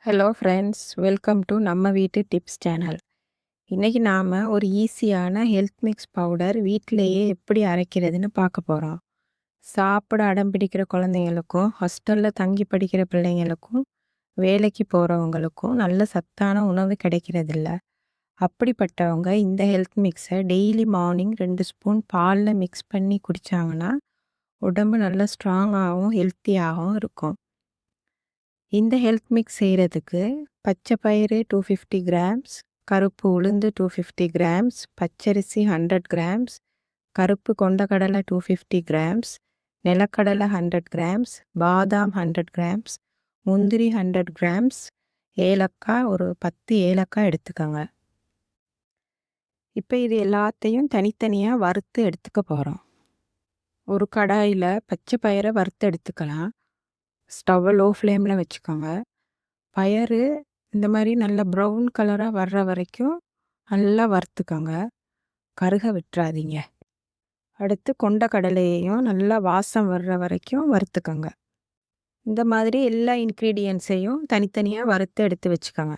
Hello friends, welcome to நம்ம வீட்டு tips channel. இன்றைக்கி நாம் ஒரு ஈஸியான ஹெல்த் மிக்ஸ் பவுடர் வீட்டிலையே எப்படி அரைக்கிறதுன்னு பார்க்க போகிறோம். சாப்பிட அடம் பிடிக்கிற குழந்தைங்களுக்கும், ஹாஸ்டலில் தங்கி படிக்கிற பிள்ளைங்களுக்கும், வேலைக்கு போகிறவங்களுக்கும் நல்ல சத்தான உணவு கிடைக்கிறதில்ல. அப்படிப்பட்டவங்க இந்த ஹெல்த் மிக்ஸை டெய்லி மார்னிங் 2 ஸ்பூன் பாலில் மிக்ஸ் பண்ணி குடித்தாங்கன்னா உடம்பு நல்லா ஸ்ட்ராங்காகவும் ஹெல்த்தியாகவும் இருக்கும். இந்த ஹெல்த் மிக்ஸ் செய்கிறதுக்கு பச்சை பயிறு 250 கிராம்ஸ், கருப்பு உளுந்து 250 கிராம்ஸ், பச்சரிசி 100 கிராம்ஸ், கருப்பு கொண்டக்கடலை 250 கிராம்ஸ், நிலக்கடலை 100 கிராம்ஸ், பாதாம் 100 கிராம்ஸ், முந்திரி 100 கிராம்ஸ், ஏலக்காய் ஒரு 10 ஏலக்காய் எடுத்துக்கோங்க. இப்போ இது எல்லாத்தையும் தனித்தனியாக வறுத்து எடுத்துக்க போகிறோம். ஒரு கடாயில் பச்சை பயிரை வறுத்து எடுத்துக்கலாம். ஸ்டவ்வை லோ ஃப்ளேமில் வச்சுக்கோங்க. பயறு இந்த மாதிரி நல்ல ப்ரௌன் கலராக வர்ற வரைக்கும் நல்லா வறுத்துக்கோங்க, கருக விட்டுறாதீங்க. அடுத்து கொண்டக்கடலையையும் நல்லா வாசம் வர்ற வரைக்கும் வறுத்துக்கோங்க. இந்த மாதிரி எல்லா இன்க்ரீடியன்ட்ஸையும் தனித்தனியாக வறுத்து எடுத்து வச்சுக்கோங்க.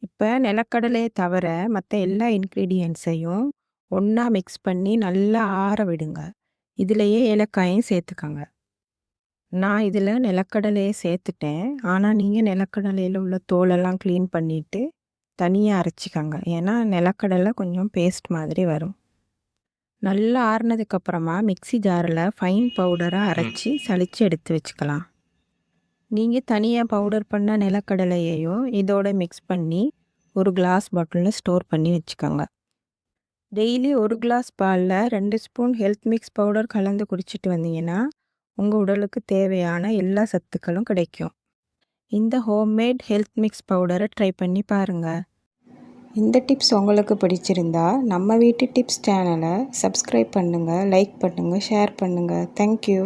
இப்போ நிலக்கடலையை தவிர மற்ற எல்லா இன்க்ரீடியன்ட்ஸையும் ஒன்றா மிக்ஸ் பண்ணி நல்லா ஆற விடுங்க. இதுலேயே ஏலக்காயும் சேர்த்துக்கோங்க. நான் இதில் நிலக்கடலையை சேர்த்துட்டேன். ஆனால் நீங்கள் நிலக்கடலையில் உள்ள தோலெல்லாம் க்ளீன் பண்ணிவிட்டு தனியாக அரைச்சிக்கோங்க. ஏன்னா நிலக்கடலை கொஞ்சம் பேஸ்ட் மாதிரி வரும். நல்லா ஆறுனதுக்கப்புறமா மிக்ஸி ஜாரில் ஃபைன் பவுடராக அரைச்சி சலித்து எடுத்து வச்சுக்கலாம். நீங்கள் தனியாக பவுடர் பண்ண நிலக்கடலையையும் இதோட மிக்ஸ் பண்ணி ஒரு கிளாஸ் பாட்டிலில் ஸ்டோர் பண்ணி வச்சுக்கோங்க. டெய்லி ஒரு கிளாஸ் பாலில் 2 ஸ்பூன் ஹெல்த் மிக்ஸ் பவுடர் கலந்து குடிச்சிட்டு வந்தீங்கன்னா உங்கள் உடலுக்கு தேவையான எல்லா சத்துக்களும் கிடைக்கும். இந்த ஹோம்மேட் ஹெல்த் மிக்ஸ் பவுடரை ட்ரை பண்ணி பாருங்கள். இந்த டிப்ஸ் உங்களுக்கு பிடிச்சிருந்தா நம்ம வீட்டு டிப்ஸ் சேனலை சப்ஸ்கிரைப் பண்ணுங்கள், லைக் பண்ணுங்கள், ஷேர் பண்ணுங்கள். தேங்க்யூ.